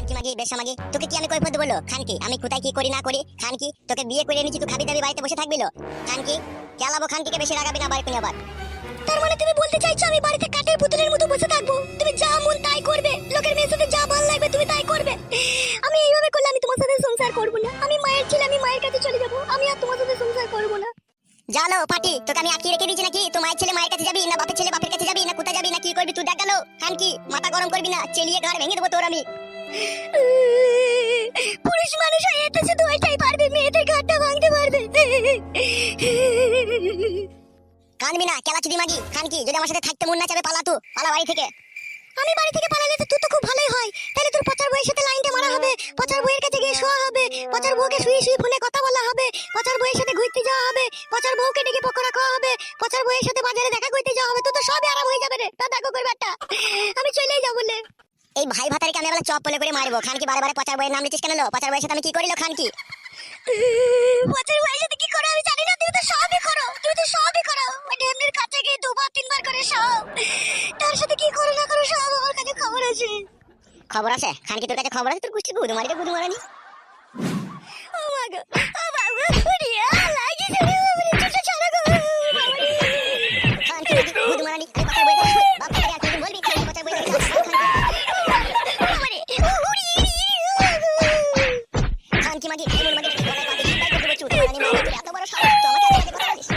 খানকি মাগি বেশ মাগি তোকে কি আমি কৈফিয়ত বললো খানকি আমি কোথায় কি করি না করি খানকি তোকে বিয়ে করে এনেছি তুই খাবি দাবি বাড়িতে বসে থাকবিলো খানকি খেলাবো খানকিকে বেশি রাগাবি না বাড়ি আবার। তার মানে তুমি বলতে চাইছো আমি বাড়িতে কাঠের পুতুলের মতো বসে থাকবো, তুমি যা মন তাই করবে, লোকের মেয়ের সাথে যা ভালো লাগবে তুমি তাই করবে? আমি এইভাবে করলে আমি তোমার সাথে সংসার করবো না, আমি মায়ের ছেলে, আমি মায়ের কাছে চলে যাবো, আমি আর তোমার সাথে সংসার করবো না। জানো পাটি তোকে আমি আটকে রেখে দিয়েছি নাকি? তো মায়ের ছেলে মায়ের কাছে যাবি না বাপের ছেলে বাপের কাছে যাবি না কোথায় যাবি না কি করবি তুই দেখ গেল খানকি মাথা গরম করবি না চেলিয়ে ঘাড় ভেঙে দেবো তোর আমি। পুরুষ মানুষ হয়ে তো শুধু ওইটাই পারবে, মেয়েদের ঘাটটা ভাঙতে পারবে। কাঁদবি না কেলাচুদি মাগি খানকি যদি আমার সাথে থাকতে মন না চাবে পালা তুই পালা বাড়ি থেকে। আমি বাড়ি থেকে পালালে তো তুই তো খুব ভালোই হয়, তাহলে তোর পচার বউয়ের সাথে লাইনটা মারা হবে, পচার বউয়ের কাছে গিয়ে শোয়া হবে, পচার বউকে শুয়ে শুয়ে ফোনে কথা বলা হবে, পচার বউয়ের সাথে ঘুরতে যাওয়া হবে, পচার বউকে ডেকে পকোড়া খাওয়া হবে, পচার বউয়ের সাথে বাজারে দেখা করতে যাওয়া হবে, তোর তো সবই আরাম হয়ে যাবে রে দাদা গোবর ব্যাটা। আমি চলেই যাবো বলে এই ভাই ভাতারিকে আমি এবার চপ পলে করে মারবো খানকি বারে বারে পচার বইয়ের নাম নিচ্ছিস কেন? পচার বইয়ের সাথে আমি কি করিল খানকি? পচার বউয়ের সাথে কি করো আমি জানি না, তুমি তো সবই করো, তুমি তো সবই করো, ওই ঢেমনির কাছে গিয়ে দুবার তিনবার করে সব, তার সাথে কি করো না করো সব আমার কাছে খবর আছে। খবর আছে খানকি তোর কাছে খবর আছে? তোর কুষ্টি গুদু মারিতে গুদু মারানি। ও মা গো ও বাবা রিয়া লাগি রে বাবা ছাড়া গো খানকি নাকি গুদু মারানি আমি পচার বইয়ের কাছে বাপ থেকে আর তুই বলবি খানকি পচার বইয়ের কাছে খানকি মাগি এমন মাগি কি গলায় বাঁধে চিন্তাই করতে চুদ মারানি মাগি তুই এত বড় সাহস তো আমাকে আগে কথা বলিস?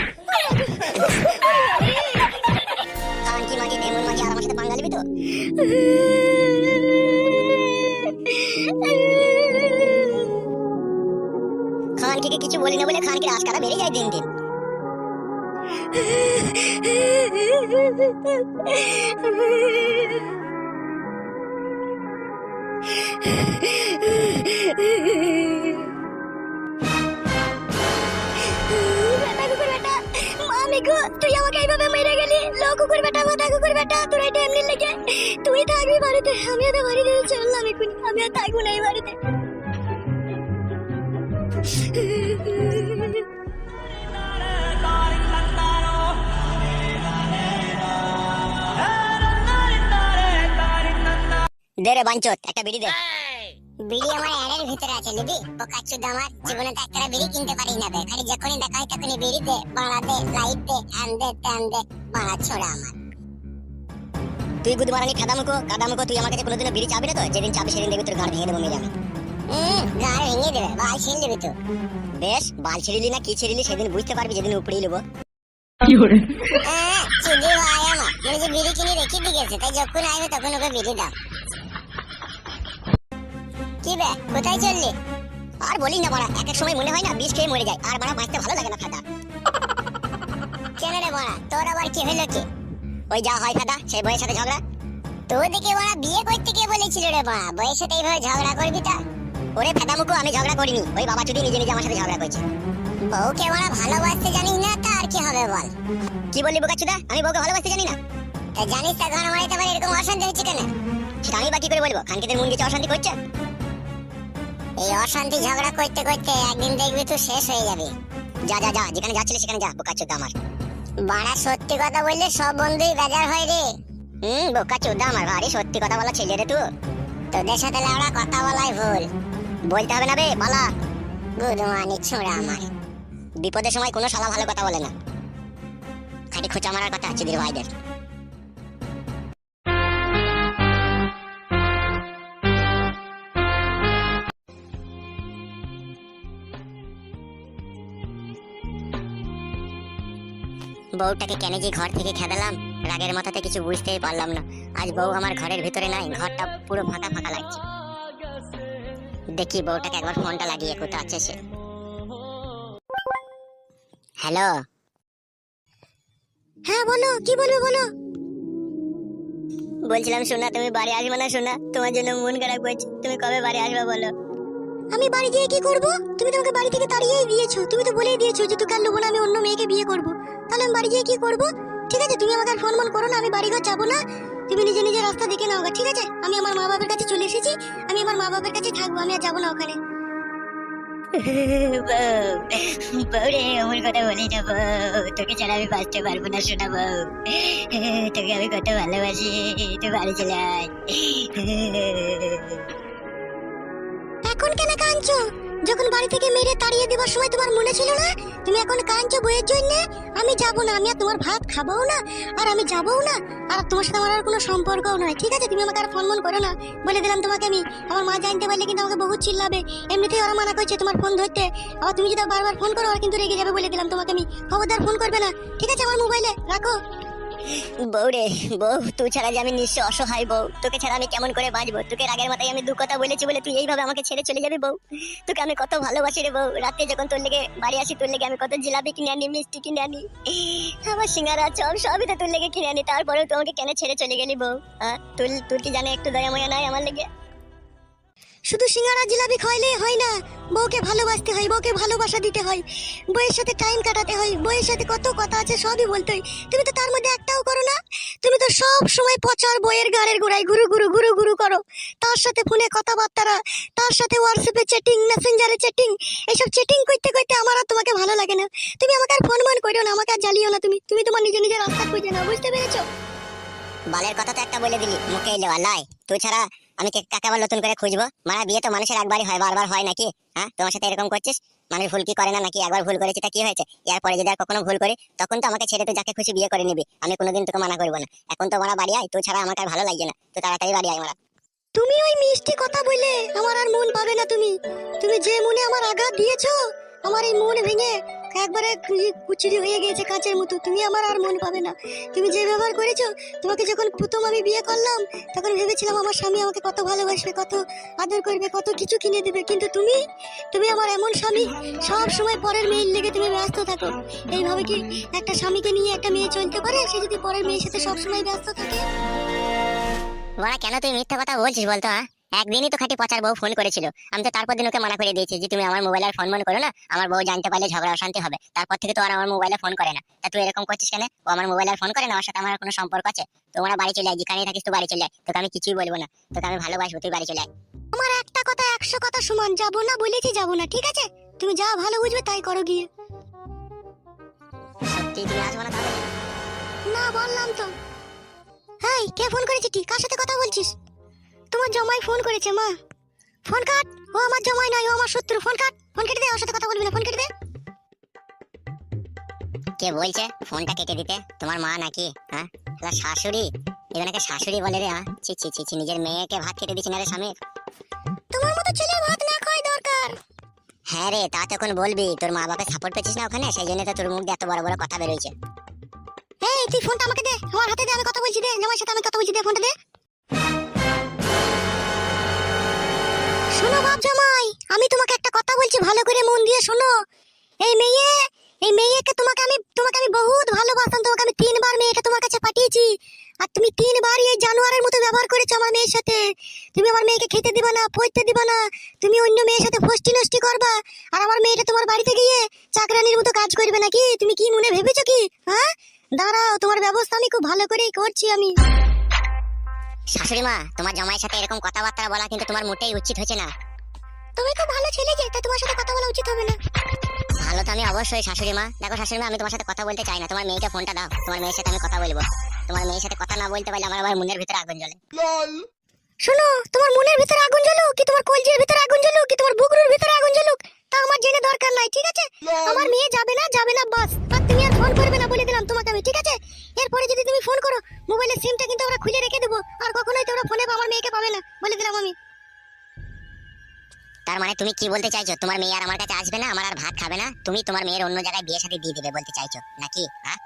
খানকি মাগি এমন মাগি আর আমার সাথে পাঙ্গা নিবি তো? খানকিকে কিছু বলি না বলে খানকির আশকারা বেড়ে যায় দিন দিন। তুই আমাকে এইভাবে মেরে গেলি, লো কুকুর বেটা মাথা কুকুর বেটা, তোর এটা এমনি লেগে তুই থাকবি বাড়িতে, আমি আর বাড়িতে চললাম এক্ষুনি, আমি আর থাকবো না এই বাড়িতে। দে রে বাঞ্চত একটা বিড়ি দে। বিড়ি আমার অ্যাডের ভিতরে আছে লিবি পোকাচুদ আমার জীবনে তো একটা বিড়ি কিনতে পারি না বে, খালি যখনই দেখা হয় তখনই বিড়ি দে বাড়া দে লাইট দে হ্যান দে ত্যান দে বাড়া ছোড়া আমার। তুই গুদ মারানি কাদামুকো তুই আমার কাছে কোনোদিনও বিড়ি চাবি না তো? যেদিন চাবি সেদিন দেখবি তোর গাড় ভেঙে দেবো মেরে আমি। গাড় ভেঙে দেবে বাল ছিঁড়ে দিবি তো। বেশ বাল ছিঁড়িলি না কি ছিঁড়িলি সেদিন বুঝতে পারবি যেদিন উপড়িয়ে নেবো। চিদি ভাই আমার মানে যে বিড়ি কিনে রেখে দিয়ে গেছে, তাই যখন আসবে তখন ওকে বিড়ি দাও। কি বে কোথায় চললি? আর বলি না বাড়া এক এক সময় মনে হয় না বিষ খেয়ে মরে যায়, আর বাড়া বাঁচতে ভালো লাগে না ফাদা। কেন রে বাড়া তোর আবার কি হলো কি? ওই যা হয় ফাদা সেই বইয়ের সাথে ঝগড়া। তোর দিকে বাড়া বিয়ে করতে কে বলেছিল রে বাড়া, বইয়ের সাথে এইভাবে ঝগড়া করবি তা? ওরে ফাদামুকো আমি ঝগড়া করিনি, ওই বাবা চুদি নিজে নিজে আমার সাথে ঝগড়া করছে। বউকে বাড়া ভালোবাসতে জানিস না তা আর কি হবে বল? কি বললি বোকাচুদা? আমি বউকে ভালোবাসতে জানি না? তা জানিস তা ঘর মারিতে পারে এরকম অশান্তি হচ্ছে কেন? সেটা আমি বা কি করে বলবো? খানকিদের মন গেছে অশান্তি করছে। এই অশান্তি ঝগড়া করতে করতে একদিন দেখবি তুই শেষ হয়ে যাবি। যা যা যা যেখানে যাচ্ছিলি সেখানে যা বোকাচুদা আমার। বাড়া সত্যি কথা বললে সব বন্ধুই বেজার হয় রে। বোকাচুদা আমার ভারী সত্যি কথা বলা ছেলে রে তুই। তোদের সাথে লাউড়া কথা বলাই ভুল। বলতে হবে না বে পালা। গুদমানি ছোড়া আমার। বিপদের সময় কোনো শালা ভালো কথা বলে না, খালি খোঁচা মারার কথা চুদির ভাইদের। বউটাকে কেন যে ঘর থেকে খেদালাম রাগের মাথাতে কিছু বুঝতেই পারলাম না। আজ বউ আমার ঘরের ভিতরে নাই, ঘরটা পুরো ফাঁকা ফাঁকা লাগছে। দেখি বউটাকে একবার ফোনটা লাগিয়ে কোথায় আছে সে। হ্যালো হ্যাঁ বলো কি বলবে বলো। বলছিলাম সোনা তুমি বাড়ি আসবে না সোনা? তোমার জন্য মন খারাপ করছে, তুমি কবে বাড়ি আসবে বলো? আমি বাড়ি গিয়ে কি করব? তুমি তো আমাকে বাড়ি থেকে তাড়িয়েই দিয়েছো, তুমি তো বলেই দিয়েছো যে তোকে আর নেবো না, আমি অন্য মেয়েকে বিয়ে করব। তাহলে আমি বাড়ি গিয়ে কি করব? ঠিক আছে তুমি আমাকে আর ফোন মন করো না, আমি বাড়ি ঘর যাবো না, তুমি নিজে নিজে রাস্তা দেখে নাও। ঠিক আছে আমি আমার মা বাবার কাছে চলে এসেছি, আমি আমার মা বাবার কাছে থাকবো, আমি আর যাবো না ওখানে। বউরে আমার কথা বলি না বউ, তোকে ছাড়া আমি বাঁচতে পারবো না শোনা বউ, তোকে আমি কত ভালোবাসি, তুই বাড়ি চলে আয়। এখন কেন কাঁদছো? যখন বাড়ি থেকে মেরে তাড়িয়ে দেওয়ার সময় তোমার মনে ছিল না? তুমি এখন কাঁদছো বইয়ের জন্য? আমি যাবো না, আমি আর তোমার ভাত খাবোও না, আর আমি যাবোও না, আর তোমার সাথে আমার আর কোনো সম্পর্কও নয়, ঠিক আছে? তুমি আমাকে আর ফোন মন করো না, বলে দিলাম তোমাকে আমি। আমার মা জানতে পারলে কিন্তু আমাকে বহুত চিল্লাবে। এমনিতেই ওরা মানা করছে তোমার ফোন ধরতে, আবার তুমি যদি বারবার ফোন করো আর কিন্তু রেগে যাবে, বলে দিলাম তোমাকে আমি। খবরদার ফোন করবে না, ঠিক আছে? আমার মোবাইলে রাখো। বউ রে বউ, তুই ছাড়া যে আমি নিঃস্ব অসহায় বউ, তোকে ছাড়া আমি কেমন করে বাঁচবো? তোকে রাগের মাথায় আমি দু কথা বলেছি বলে তুই এইভাবে আমাকে ছেড়ে চলে যাবি বউ? তোকে আমি কত ভালোবাসি রে বউ। রাতে যখন তোর লেগে বাড়ি আসি, তোর লেগে আমি কত জিলাপি কিনে আনি, মিষ্টি কিনে আনি, আবার সিঙ্গারা চপ সবই তো তোর লেগে কিনে আনি। তারপরেও তোমাকে কেন ছেড়ে চলে গেলি বউ? হ্যাঁ, তোর কি জানে একটু দয়া ময়া নাই আমার লেগে? শুধু সিঙ্গারা জিলাপি খাইলেই হয় না, বউকে ভালোবাসতে হয়, বউকে ভালোবাসা দিতে হয়, বউয়ের সাথে টাইম কাটাতে হয়, বউয়ের সাথে কত কথা আছে সবই বলতে হয়। তুমি তো তার মধ্যে একটাও করো না। তুমি তো সব সময় পচার বইয়ের গাড়ের গোড়ায় গুরু গুরু গুরু গুরু করো। তার সাথে ফোনে কথাবার্তা, তার সাথে হোয়াটসঅ্যাপে চ্যাটিং, মেসেঞ্জারে চ্যাটিং, এসব চ্যাটিং করতে করতে আমার আর তোমাকে ভালো লাগে না। তুমি আমাকে আর ফোন মন করো না, আমাকে আর জ্বালিও না। তুমি তোমার নিজে নিজের রাস্তা খুঁজে নাও, বুঝতে পেরেছো? বালের কথা তো একটা বলে দিলি, মুখে এলো লাই। তুই ছাড়া আমি কাকে আবার নতুন করে খুঁজবো? মারা বিয়ে তো মানুষের একবারই হয়, বারবার হয় নাকি? হ্যাঁ, তোমার সাথে এরকম করছিস? মানুষ ভুল কি করে না নাকি? একবার ভুল করেছি তা কি হয়েছে? এরপরে যদি আর কখনো ভুল করি, তখন তো আমাকে ছেড়ে তুই যাকে খুশি বিয়ে করে নিবি, আমি কোনোদিন তোকে মানা করবো না। এখন তো মারা বাড়ি আয়, তুই ছাড়া আমাকে আর ভালো লাগছে না, তুই তাড়াতাড়ি বাড়ি আয় মারা। তুমি ওই মিষ্টি কথা বলে আমার আর মন পাবে না। তুমি যে মনে আমার আঘাত দিয়েছো, আমার এই মন ভেঙে একবারে কুচুরি হয়ে গেছে কাঁচের মতো। তুমি আমার আর মন পাবে না। তুমি যে ব্যবহার করেছো, তোমাকে যখন প্রথম আমি বিয়ে করলাম তখন ভেবেছিলাম আমার স্বামী আমাকে কত ভালোবাসবে, কত আদর করবে, কত কিছু কিনে দেবে। কিন্তু তুমি আমার এমন স্বামী, সব সময় পরের মেয়ের লেগে তুমি ব্যস্ত থাকো। এইভাবে কি একটা স্বামীকে নিয়ে একটা মেয়ে চলতে পারে? সে যদি পরের মেয়ের সাথে সব সময় ব্যস্ত থাকে। বড়া, কেন তুই মিথ্যা কথা বলছিস বলতো? হ্যাঁ, একদিনই তো খাঁটি পচার বউ ফোন করেছিল, আমি তো তারপর দিন ওকে মানা করে দিয়েছি যে তুমি আমার মোবাইলে আর ফোন করো না, আমার বউ জানতে পারলে ঝগড়া অশান্তি হবে। তারপর থেকে তো আর আমার মোবাইলে ফোন করে না। তা তুই এরকম করছিস কেন? ও আমার মোবাইলে আর ফোন করে না, আমার সাথে আমার কোনো সম্পর্ক আছে? তোমরা বাড়ি চলে আয়, যেখানেই থাকিস তুই বাড়ি চলে আয়, তোকে আমি কিছুই বলবো না, তোকে আমি ভালোবাসবো, তুই বাড়ি চলে আয়। আমার একটা কথা 100 কথা সমান, যাবো না বলেছি যাবো না, ঠিক আছে? তুমি যা ভালো বুঝবে তাই করো গিয়ে। সত্যি তুমি আসবো না তাহলে? না, বললাম তো। হেই, কে ফোন করেছে? কি কার সাথে কথা বলছিস? তোমার জামাই ফোন করেছে। মা, ফোন কাট। ও আমার জামাই নয়, ও আমার শত্রু। ফোন কাট, ফোন কেটে দে, ওর সাথে কথা বলবি না, ফোন কেটে দে। কে বলছে ফোনটা কেটে দিতে? তোমার মা নাকি? হ্যাঁ, শাশুড়ি? এখানে শাশুড়ি বলে রে? হ্যাঁ, ছি ছি ছি ছি, নিজের মেয়েকে ভাত খেতে দিচ্ছি না রে স্বামী। তোমার মতো ছেলে ভাত না খাওয়াই দরকার। হ্যাঁ রে, তা তখন বলবি, তোর মা বাপের সাপোর্ট পেয়েছিস না ওখানে, সেই জন্য তো তোর মুখ দিয়ে এত বড় বড় কথা বেরোইছে। এই, তুই ফোনটা আমাকে দে, আমার হাতে দে, আমি কথা বলছি। দে, জামাইয়ের সাথে আমি কথা বলছি, দে ফোনটা দে। শোনো বাপ জামাই, আমি তোমাকে একটা কথা বলছি, ভালো করে মন দিয়ে শোনো। এই মেয়েকে তোমাকে আমি বহুত ভালোবাসতাম। তোমাকে আমি 3 বার মেয়েকে তোমার কাছে পাঠিয়েছি, আর তুমি 3 বার এই জানোয়ারের মতো ব্যবহার করেছো আমার মেয়ের সাথে। তুমি আমার মেয়েকে খেতে দিবা না, পড়তে দিবা না, তুমি অন্য মেয়ের সাথে ফষ্টি নষ্টি করবা, আর আমার মেয়েটা তোমার বাড়িতে গিয়ে চাকরানির মতো কাজ করবে নাকি? তুমি কি মনে ভেবেছো কি? হ্যাঁ, দাঁড়াও, তোমার ব্যবস্থা আমি খুব ভালো করেই করছি আমি। শাশুড়ি মা, তোমার জামাইয়ের সাথে এরকম কথাবার্তা বলা কিন্তু তোমার মোটেই উচিত হচ্ছে না। তুমি খুব ভালো ছেলে, যে তা তোমার সাথে কথা বলা উচিত হবে না। ভালো তো আমি অবশ্যই শাশুড়ি মা। দেখো শাশুড়ি মা, আমি তোমার সাথে কথা বলতে চাই না, তোমার মেয়েকে ফোনটা দাও, তোমার মেয়ের সাথে আমি কথা বলবো। তোমার মেয়ের সাথে কথা না বলতে পারলে আমার আবার মনের ভিতরে আগুন জ্বলে। শোনো, তোমার মনের ভিতরে আগুন জ্বলুক, কি তোমার কলজের ভিতরে আগুন জ্বলুক, কি তোমার বুকরুর ভিতরে আগুন জ্বলুক, তা আমার জেনে দরকার নাই, ঠিক আছে? আমার মেয়ে যাবে না বাস। আর তুমি আর ফোন করবে না বলে দিলাম তোমাকে আমি, ঠিক আছে? এরপরে যদি তুমি ফোন করো, মোবাইলের সিমটা কিন্তু আমরা খুলে রেখে দেবো, আর কখনোই তোমরা ফোনে আমার মেয়েকে পাবে না, বলে দিলাম আমি। তার মানে তুমি কি বলতে চাইছো? তোমার মেয়ে আর আমার কাছে আসবে না, আমার আর ভাত খাবে না, তুমি তোমার মেয়ের অন্য জায়গায় বিয়ে শাদী দিয়ে দিবে বলতে চাইছো নাকি? হ্যাঁ,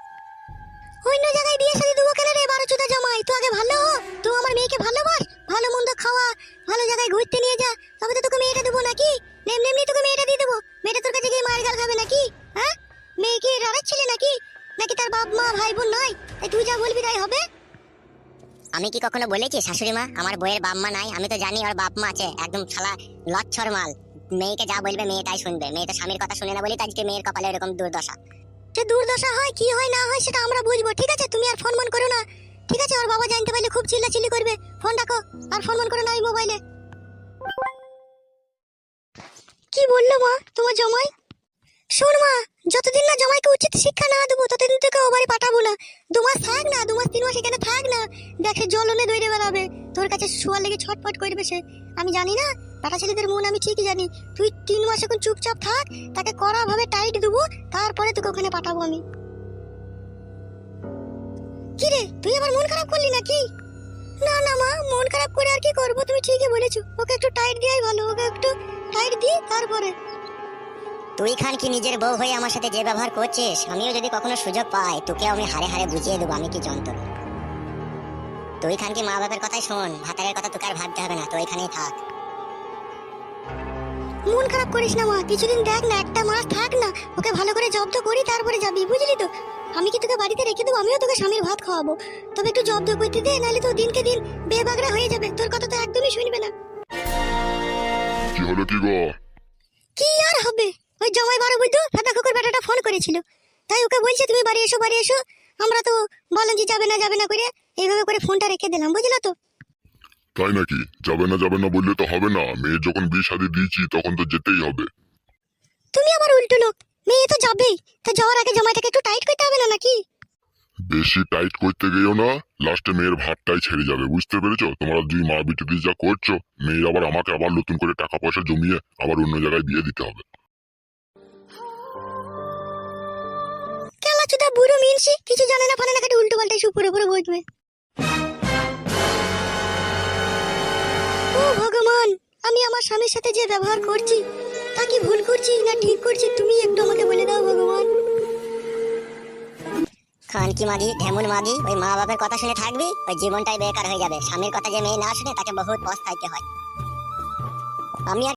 অন্য জায়গায় বিয়ে শাদী দেবো কেন রে বারোচোদা জামাই? তুই আগে ভালো হ, তুই আমার মেয়েকে ভালোবাস, ভালো মন্দ খাওয়া, ভালো জায়গায় ঘুরতে নিয়ে যা, তবে তো তোকে মেয়েটা দেবো নাকি? এমনি তোকে মেয়েটা দিয়ে দেবো? মেয়েটা তোর কাছে গিয়ে মায়ের গাল খাবে নাকি? হ্যাঁ, মেয়েকে রাড়াচ্ছিলি নাকি? নাকি তার বাপ মা ভাই বোন নাই, তাই তুই যা বলবি তাই হবে? আমি কি কখনো বলেছি শাশুড়ি মা আমার বইয়ের বাপ মা নাই? আমি তো জানি ওর বাপ মা আছে, একদম শালা লচ্ছর মাল। মেয়েকে যা বলবে মেয়ে তাই শুনবে, মেয়ে তো স্বামীর কথা শুনে না বলি আজকে মেয়ের কপালে এরকম দুর্দশা। সে দুর্দশা হয় কি হয় না হয় সেটা আমরা বুঝবো, ঠিক আছে? তুমি আর ফোন করো না, ঠিক আছে? ওর বাবা জানতে পারলে খুব চিল্লাচিল্লি করবে। ফোন রাখো, আর ফোন করো না ওই মোবাইলে। কি বললো মা তোমার জামাই? শোন মা, যতদিন না জামাইকে উচিত শিক্ষা না দেবো ততদিন তোকে ও বাড়ি পাঠাবো না। 2 মাস থাক না, 2 মাস 3 মাস এখানে থাক না, দেখ সে জ্বলনে দৌড়ে বেড়াবে, তোর কাছে শোয়ার লেগে ছটফট করবে সে। আমি জানি না বেটা ছেলেদের মন আমি ঠিকই জানি। তুই 3 মাস এখন চুপচাপ থাক, তাকে কড়া ভাবে টাইট দেবো, তারপরে তোকে ওখানে পাঠাবো আমি। কি রে, তুই আবার মন খারাপ করলি নাকি? না না মা, মন খারাপ করে আর কি করবো, তুমি ঠিকই বলেছো। ওকে একটু টাইট দেওয়াই ভালো, ওকে একটু টাইট দিই তারপরে। তুই খান কি নিজের বউ হয়ে আমার সাথে যে ব্যবহার করছিস, আমিও যদি কখনো সুযোগ পাই তোকে আমি হারে হারে বুঝিয়ে দেবো আমি কি যন্ত্র। তুই খান কি মা বাবার কথাই শোন, ভাতারের কথা তোকে আর ভাবতে হবে না, তুই এখানেই থাক। মন খারাপ করিস না মা, কিছুদিন দেখ না, একটা মাস থাক না, ওকে ভালো করে জব্দ করি তারপরে যাবি, বুঝলি তো? আমি কি তোকে বাড়িতে রেখে দেবো? আমিও তোকে স্বামীর ভাত খাওয়াবো, তবে একটু জব্দ করতে দে, নাহলে তো দিনকে দিন বেবাগড়া হয়ে যাবে, তোর কথা তো একদমই শুনবে না। কি হলো কি গো? কি আর হবে, ওই জামাই বারো বুঝতো ফাটা খোকর বেটাটা ফোন করেছিল, তাই ওকে বলছে তুমি বাড়ি এসো বাড়ি এসো। আমরা তো বলেন যে যাবে না করে এইভাবে করে ফোনটা রেখে দিলাম, বুঝলা তো? তাই নাকি? যাবে না বললে তো হবে না, মেয়ে যখন বিয়ে শাদী দিয়েছি তখন তো যেতেই হবে। তুমি আবার উল্টো লোক, মেয়ে তো যাবেই, তা যাওয়ার আগে জামাইটাকে একটু টাইট করতে হবে না নাকি? বেশি টাইট করতে গেও না, লাস্টে মেয়ের ভাতটাই ছেড়ে যাবে, বুঝতে পেরেছো? তোমরা দুই মা বিটি দিয়ে যা করছো, মেয়ের আবার আমাকে আবার নতুন করে টাকা পয়সা জমিয়ে আবার অন্য জায়গায় বিয়ে দিতে হবে। কেলা চুদা বুড়ো মিনসি, কিছু জানে না ফানে না, খালি উল্টো পাল্টা এসে পুরো বসবে। ও ভগবান, আমি আমার স্বামীর সাথে যে ব্যবহার করছি তা কি ভুল করছি না ঠিক করছি, তুমি একটু আমাকে বলে দাও ভগবান। খান কি মাগি, ঢেমুন মাগি, ওই মা বাবার কথা শুনে থাকবি, ওই জীবনটাই বেকার হয়ে যাবে। স্বামীর কথা যে মেয়ে না শুনে তাকে বহুত পস্তাইতে হয়। আমি আর